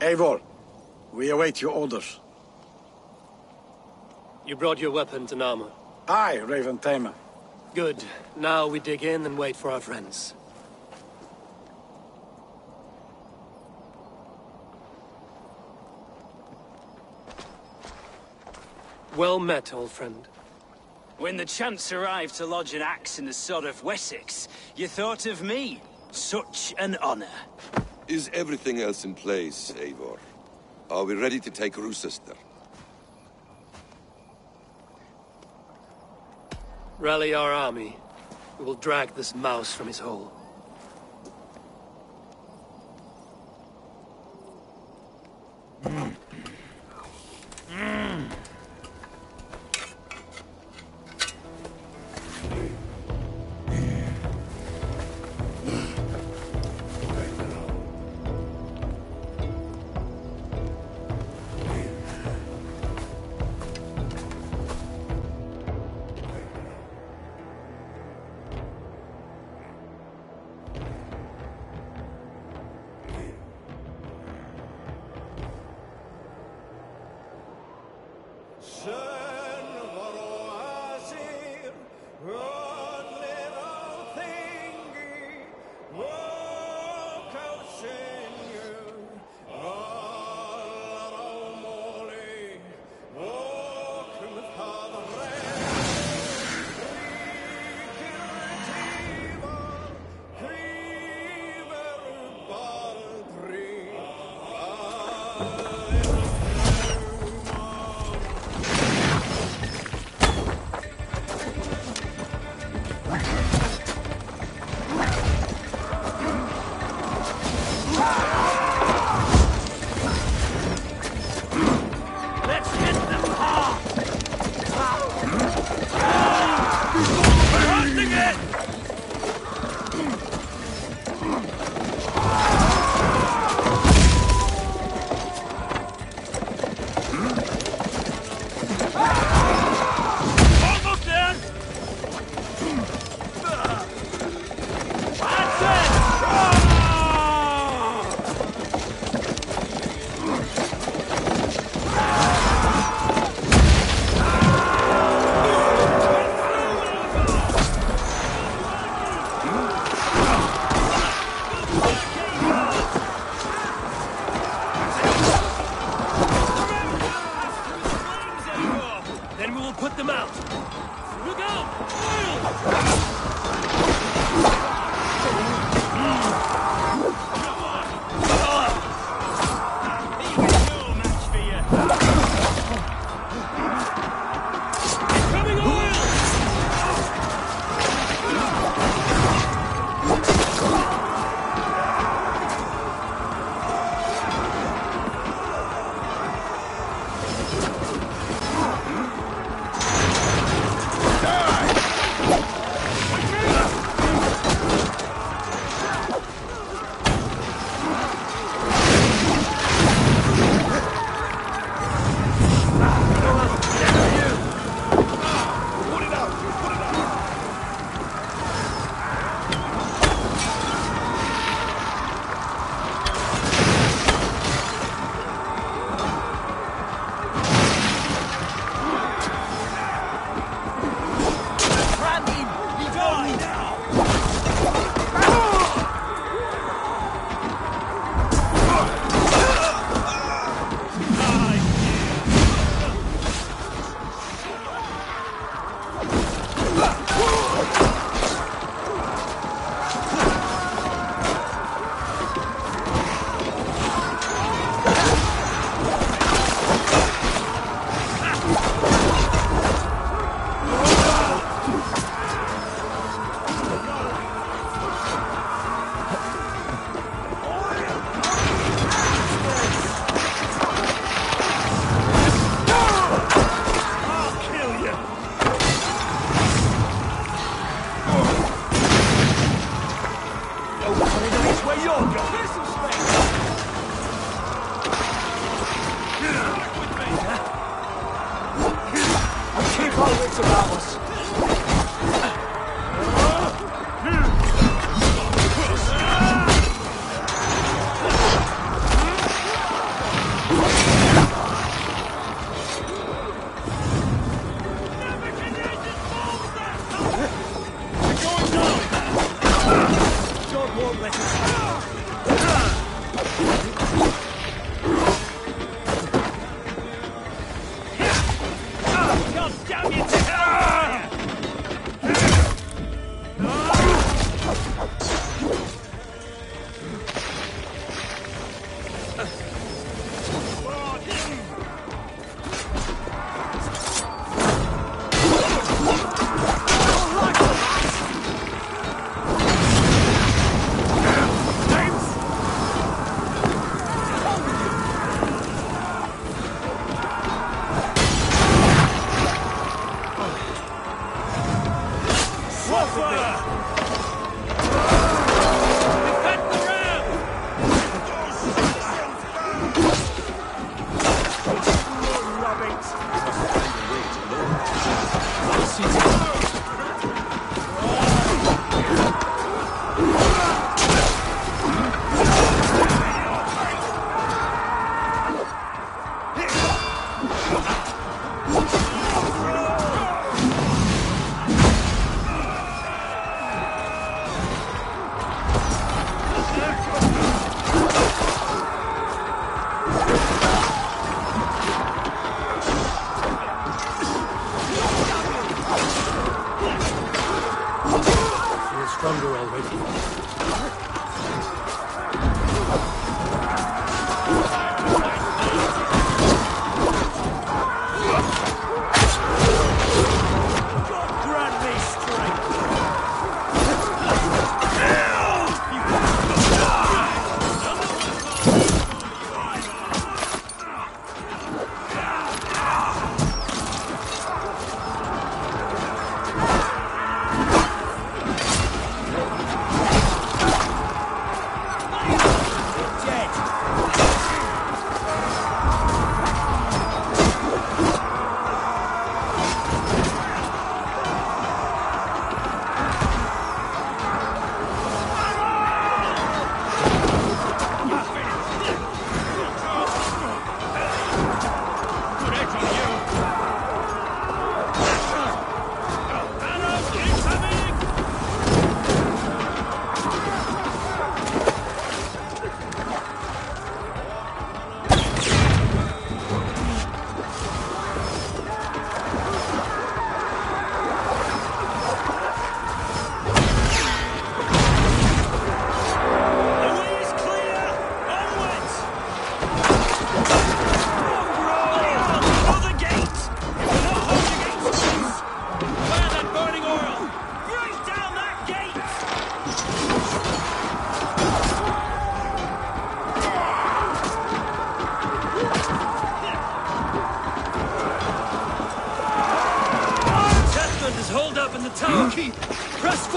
Eivor, we await your orders. You brought your weapons and armor. Aye, Raven Tamer. Good. Now we dig in and wait for our friends. Well met, old friend. When the chance arrived to lodge an axe in the sod of Wessex, you thought of me. Such an honor. Is everything else in place, Eivor? Are we ready to take Roucestire? Rally our army. We will drag this mouse from his hole.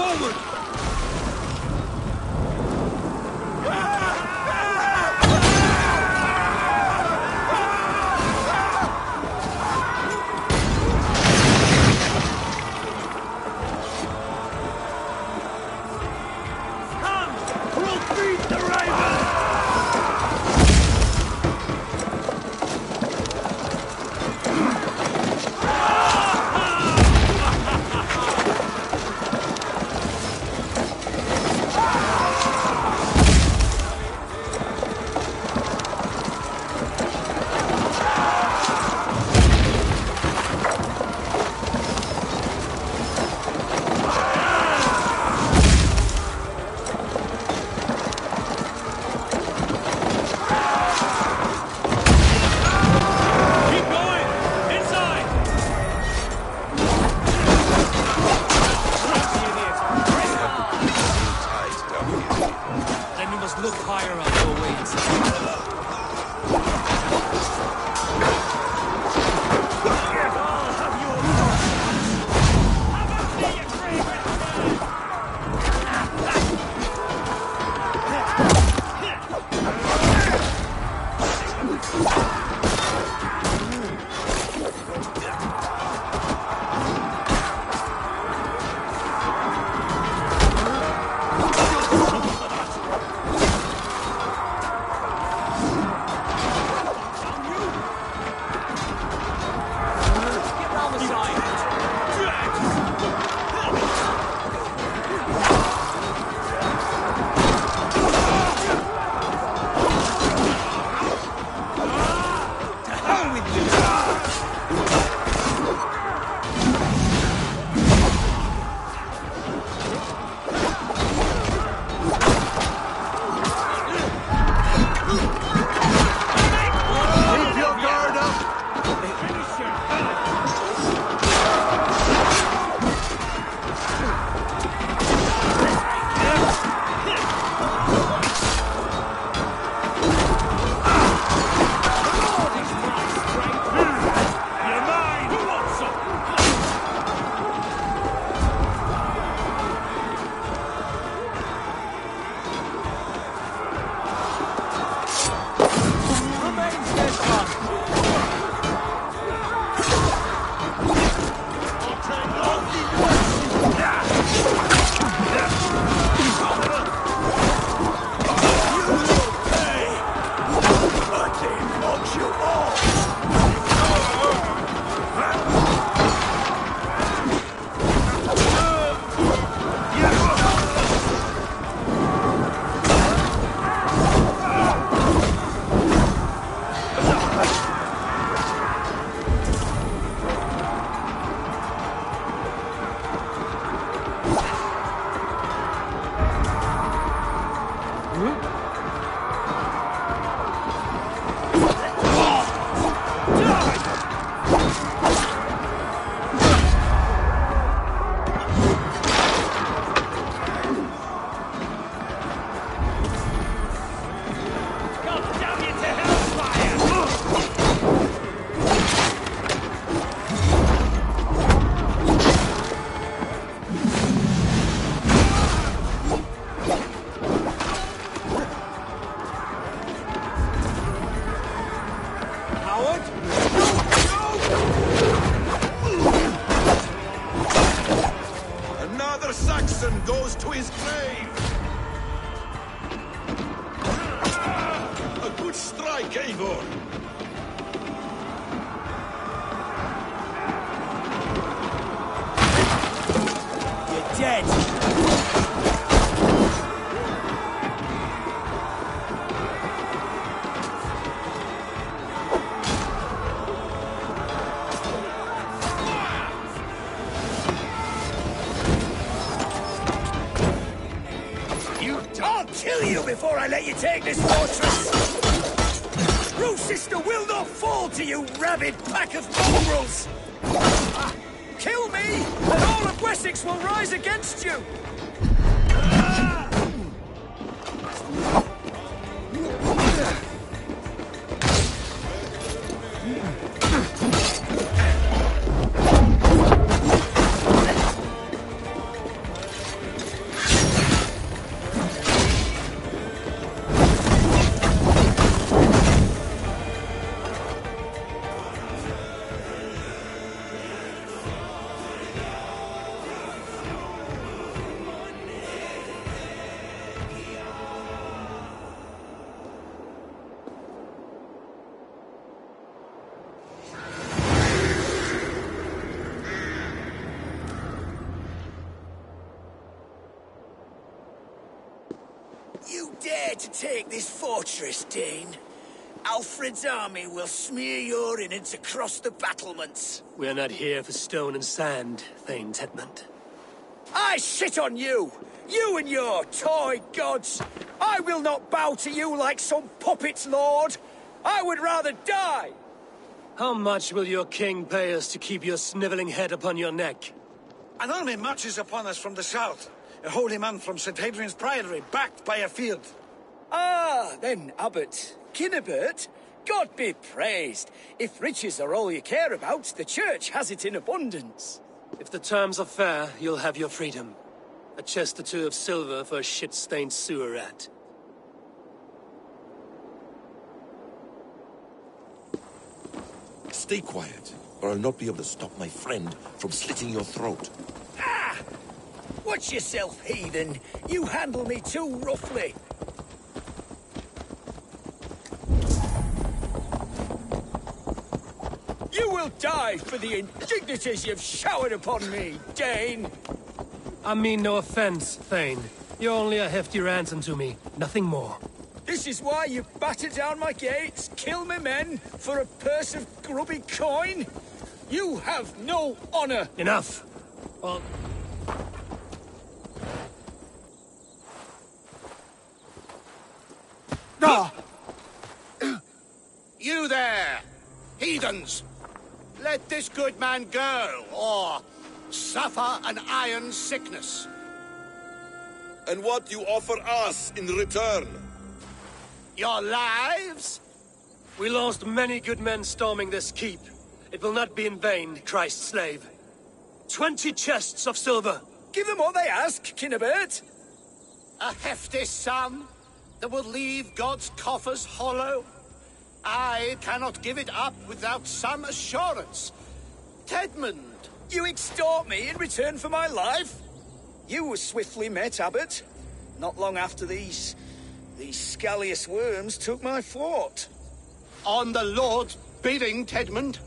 forward! Before I let you take this fortress! Roucestire will not fall to you, rabid pack of mongrels! Kill me, and all of Wessex will rise against you! dare to take this fortress, Dane, Alfred's army will smear your innards across the battlements. We are not here for stone and sand, Thane Tedmund. I shit on you! You and your toy gods! I will not bow to you like some puppet's lord! I would rather die! How much will your king pay us to keep your snivelling head upon your neck? An army marches upon us from the south. A holy man from St. Hadrian's Priory, backed by a field. Ah, then, Abbot, Kinnebert, God be praised. If riches are all you care about, the church has it in abundance. If the terms are fair, you'll have your freedom. A chest or two of silver for a shit-stained sewer rat. Stay quiet, or I'll not be able to stop my friend from slitting your throat. Ah! Watch yourself, heathen. You handle me too roughly. You will die for the indignities you've showered upon me, Dane. I mean no offense, Thane. You're only a hefty ransom to me, nothing more. This is why you batter down my gates, kill my men, for a purse of grubby coin? You have no honor! Enough! Well... Ah! You there! Heathens! Let this good man go, or suffer an iron sickness. And what you offer us in return? Your lives? We lost many good men storming this keep. It will not be in vain, Christ's slave. 20 chests of silver. Give them what they ask, Kinnebert. A hefty sum that will leave God's coffers hollow? I cannot give it up without some assurance. Tedmund! You extort me in return for my life? You were swiftly met, Abbot. Not long after these scallious worms took my fort. On the Lord's bidding, Tedmund.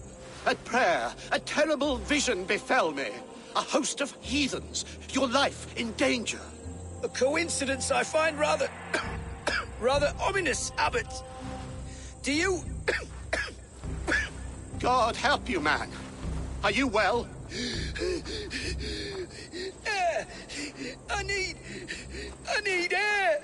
At prayer, a terrible vision befell me. A host of heathens, your life in danger. A coincidence I find rather... rather ominous, Abbot. Do you... God help you, man. Are you well? Air! I need air!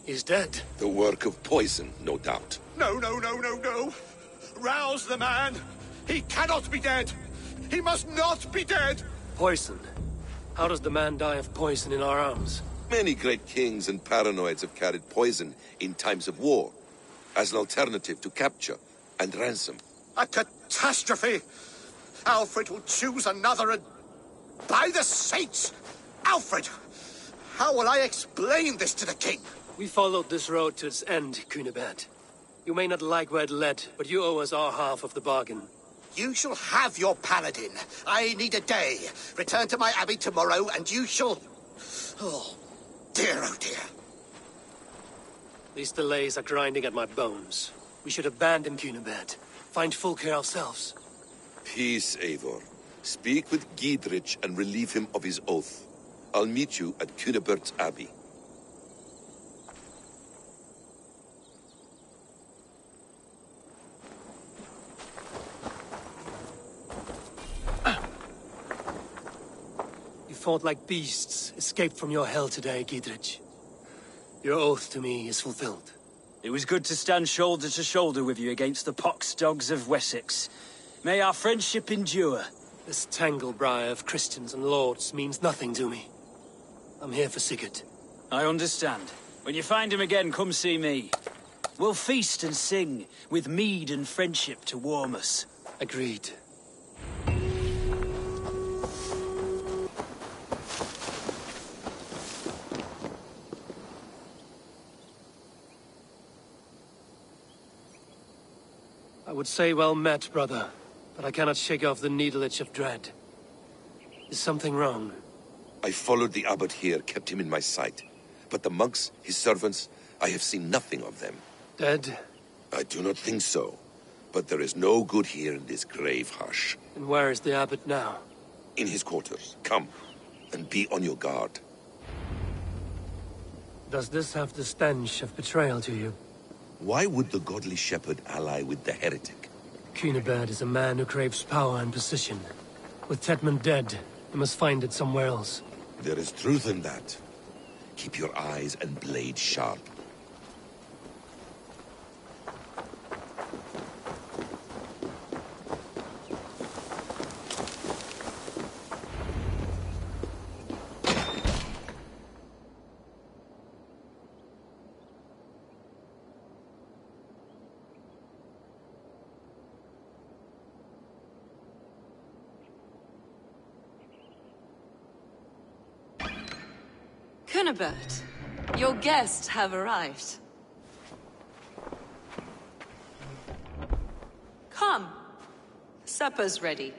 He's dead. The work of poison, no doubt. No. Rouse the man. He cannot be dead. He must not be dead. Poison. How does the man die of poison in our arms? Many great kings and paranoids have carried poison in times of war, as an alternative to capture and ransom. A catastrophe. Alfred will choose another and... By the saints! Alfred! How will I explain this to the king? We followed this road to its end, Cunibert. You may not like where it led, but you owe us our half of the bargain. You shall have your paladin. I need a day. Return to my abbey tomorrow, and you shall... Oh dear. These delays are grinding at my bones. We should abandon Cunibert. Find Fulke ourselves. Peace, Eivor. Speak with Giedrich and relieve him of his oath. I'll meet you at Cunibert's abbey. Fought like beasts, escaped from your hell today, Giedrich. Your oath to me is fulfilled. It was good to stand shoulder to shoulder with you against the pox dogs of Wessex. May our friendship endure. This tanglebriar of Christians and lords means nothing to me. I'm here for Sigurd. I understand. When you find him again, come see me. We'll feast and sing, with mead and friendship to warm us. Agreed. I would say well met, brother, but I cannot shake off the needle itch of dread. Is something wrong? I followed the abbot here, kept him in my sight. But the monks, his servants, I have seen nothing of them. Dead? I do not think so. But there is no good here in this grave hush. And where is the abbot now? In his quarters. Come, and be on your guard. Does this have the stench of betrayal to you? Why would the godly shepherd ally with the heretic? Cunibert is a man who craves power and position. With Tedman dead, he must find it somewhere else. There is truth in that. Keep your eyes and blade sharp. Cunibert, your guests have arrived. Come. Supper's ready.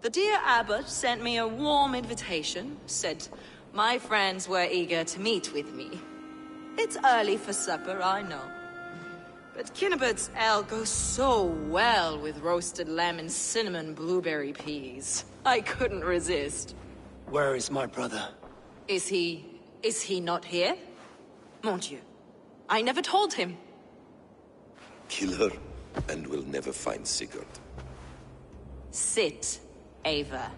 The dear abbot sent me a warm invitation, said my friends were eager to meet with me. It's early for supper, I know. But Cunibert's ale goes so well with roasted lamb and cinnamon blueberry peas. I couldn't resist. Where is my brother? Is he not here? Mon Dieu. I never told him. Kill her, and we'll never find Sigurd. Sit, Ava.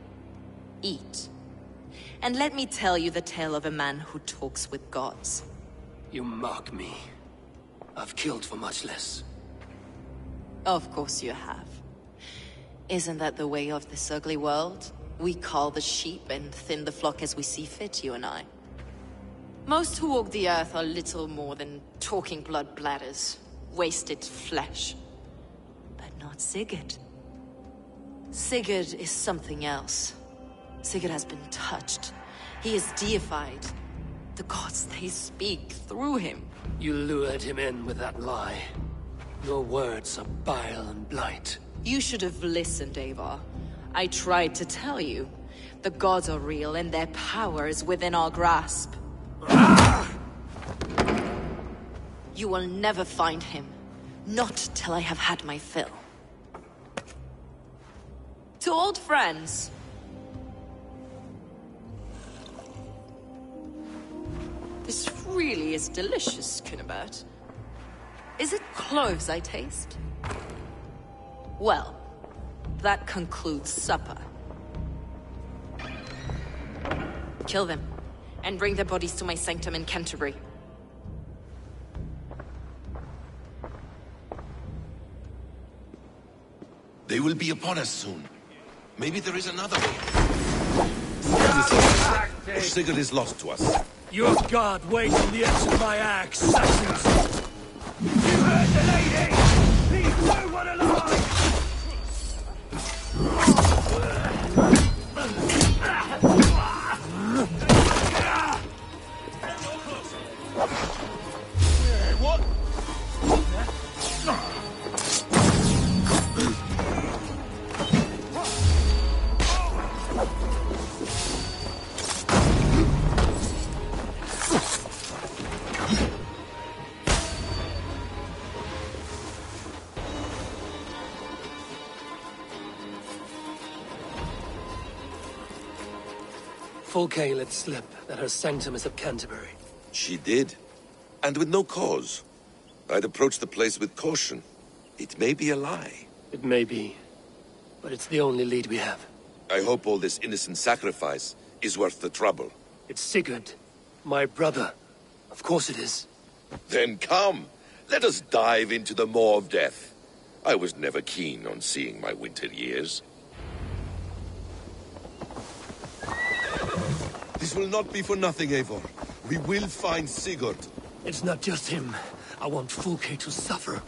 Eat. And let me tell you the tale of a man who talks with gods. You mock me. I've killed for much less. Of course you have. Isn't that the way of this ugly world? We cull the sheep and thin the flock as we see fit, you and I. Most who walk the earth are little more than talking blood bladders, wasted flesh. But not Sigurd. Sigurd is something else. Sigurd has been touched. He is deified. The gods, they speak through him. You lured him in with that lie. Your words are bile and blight. You should have listened, Avar. I tried to tell you. The gods are real, and their power is within our grasp. You will never find him. Not till I have had my fill. To old friends. This really is delicious, Cunibert. Is it cloves I taste? Well, that concludes supper. Kill them, and bring their bodies to my sanctum in Canterbury. They will be upon us soon. Maybe there is another way. Or Sigurd is lost to us. Your god waits on the edge of my axe, Saxons! You heard the lady! Leave no one alive! What? Fulke let slip that her sanctum is at Canterbury. She did. And with no cause. I'd approach the place with caution. It may be a lie. It may be, but it's the only lead we have. I hope all this innocent sacrifice is worth the trouble. It's Sigurd, my brother. Of course it is. Then come, let us dive into the maw of death. I was never keen on seeing my winter years. This will not be for nothing, Eivor. We will find Sigurd. It's not just him. I want Fulke to suffer.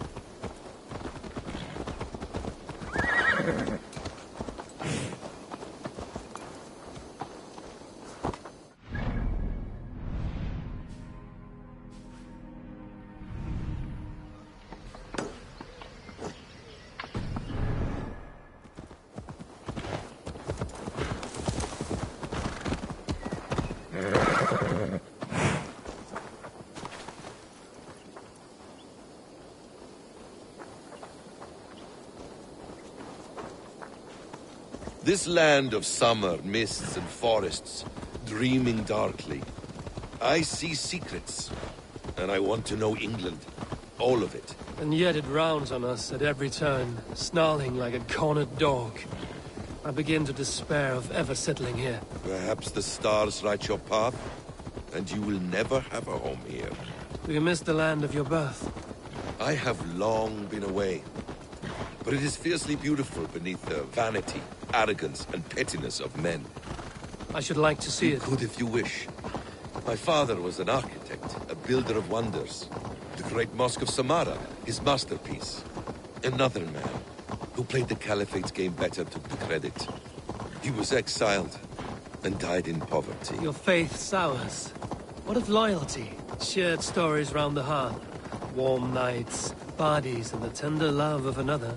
This land of summer, mists and forests, dreaming darkly. I see secrets, and I want to know England. All of it. And yet it rounds on us at every turn, snarling like a cornered dog. I begin to despair of ever settling here. Perhaps the stars write your path, and you will never have a home here. Do you miss the land of your birth? I have long been away, but it is fiercely beautiful beneath the vanity, arrogance, and pettiness of men. I should like to see You it. could if you wish. My father was an architect, a builder of wonders. The great Mosque of Samarra, his masterpiece. Another man, who played the Caliphate's game better, took the credit. He was exiled, and died in poverty. Your faith sours. What of loyalty? Shared stories round the hearth. Warm nights, parties, and the tender love of another.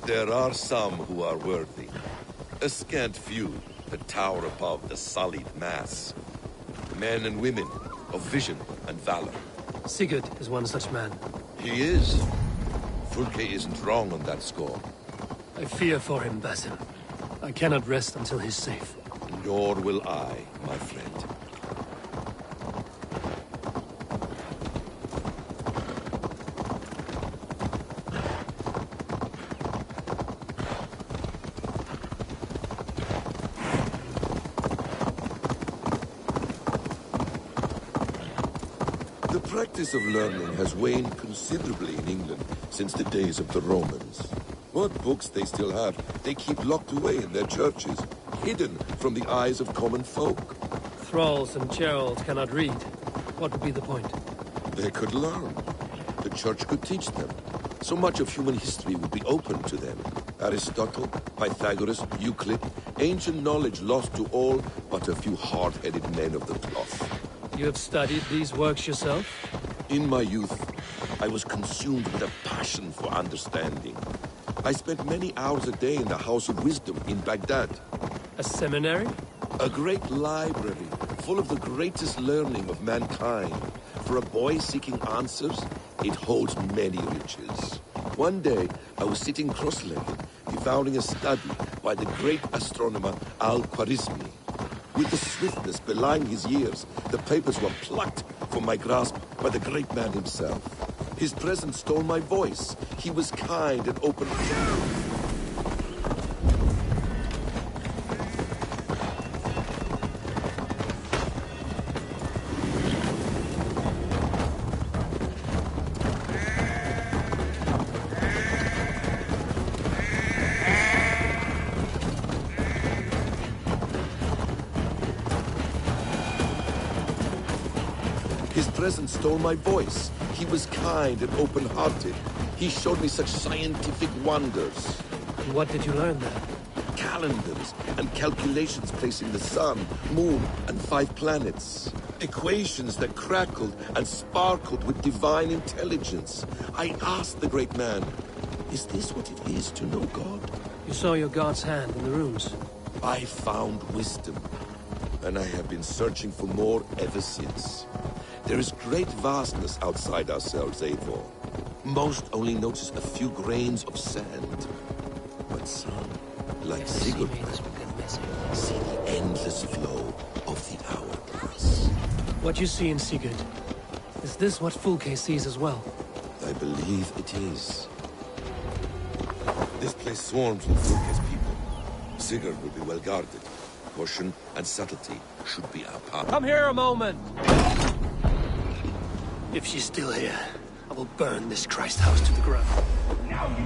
There are some who are worthy. A scant few that tower above the sullied mass. Men and women of vision and valor. Sigurd is one such man. He is. Fulke isn't wrong on that score. I fear for him, Basim. I cannot rest until he's safe. Nor will I, my friend. The practice of learning has waned considerably in England since the days of the Romans. What books they still have, they keep locked away in their churches, hidden from the eyes of common folk. Thralls and Gerald cannot read. What would be the point? They could learn. The church could teach them. So much of human history would be open to them. Aristotle, Pythagoras, Euclid, ancient knowledge lost to all but a few hard-headed men of the cloth. You have studied these works yourself? In my youth, I was consumed with a passion for understanding. I spent many hours a day in the House of Wisdom in Baghdad. A seminary? A great library, full of the greatest learning of mankind. For a boy seeking answers, it holds many riches. One day, I was sitting cross-legged, devouring a study by the great astronomer Al-Khwarizmi. With the swiftness belying his years, the papers were plucked from my grasp by the great man himself. His presence stole my voice. He was kind and open. His presence stole my voice. He was kind and open-hearted. He showed me such scientific wonders. And what did you learn there? Calendars and calculations placing the sun, moon, and 5 planets. Equations that crackled and sparkled with divine intelligence. I asked the great man, is this what it is to know God? You saw your god's hand in the runes. I found wisdom, and I have been searching for more ever since. There is great vastness outside ourselves, Eivor. Most only notice a few grains of sand. But some, like Sigurd, see the endless flow of the hourglass. What you see in Sigurd, is this what Fulke sees as well? I believe it is. This place swarms with Fulke's people. Sigurd will be well guarded. Caution and subtlety should be our part. Come here a moment! If she's still here, I will burn this Christ house to the ground. Now you...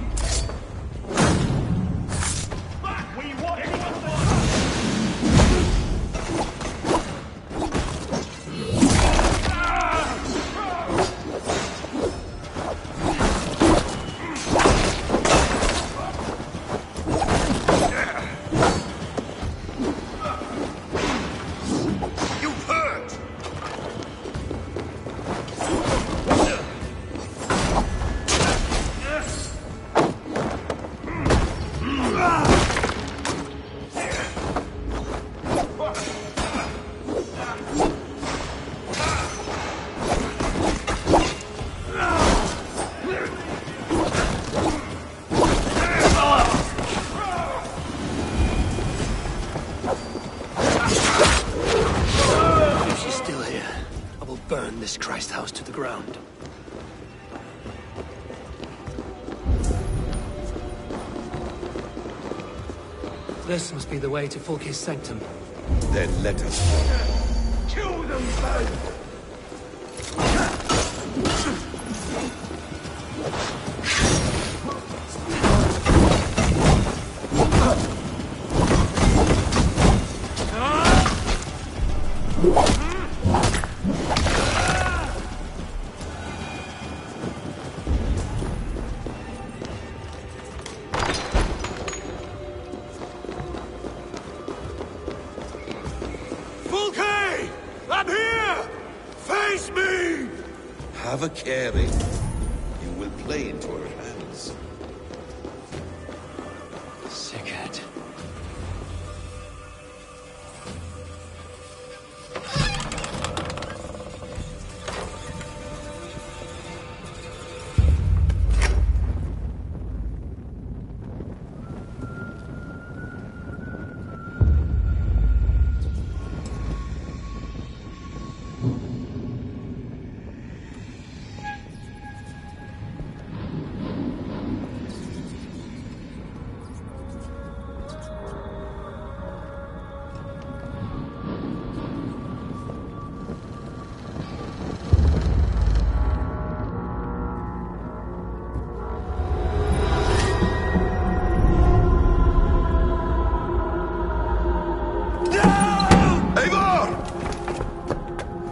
Back where you want anyone This must be the way to Fulke's sanctum. Then let us. Kill them both! Fulke! I'm here! Face me! Have a caring. You will play into her hands. Sigurd.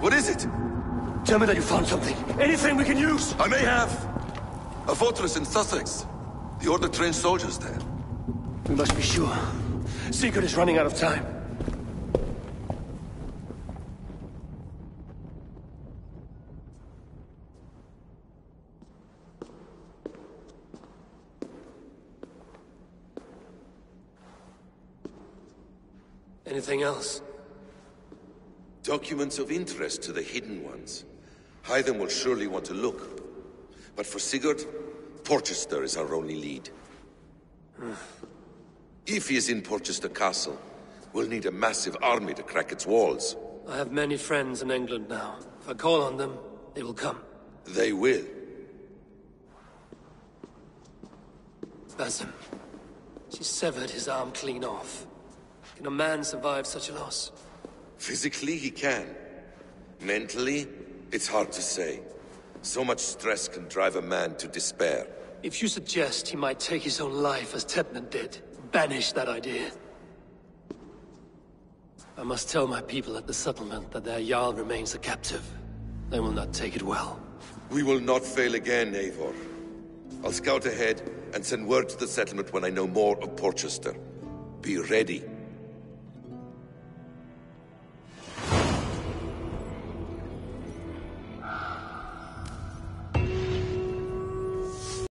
What is it? Tell me that you found something. Anything we can use! I may have. A fortress in Sussex. The Order trained soldiers there. We must be sure. Sigurd is running out of time. Anything else? Documents of interest to the Hidden Ones. Hyden will surely want to look. But for Sigurd, Porchester is our only lead. If he is in Porchester Castle, we'll need a massive army to crack its walls. I have many friends in England now. If I call on them, they will come. They will. Basim. She severed his arm clean off. Can a man survive such a loss? Physically, he can. Mentally, it's hard to say. So much stress can drive a man to despair. If you suggest he might take his own life as Tepnan did, banish that idea. I must tell my people at the settlement that their Jarl remains a captive. They will not take it well. We will not fail again, Eivor. I'll scout ahead and send word to the settlement when I know more of Porchester. Be ready.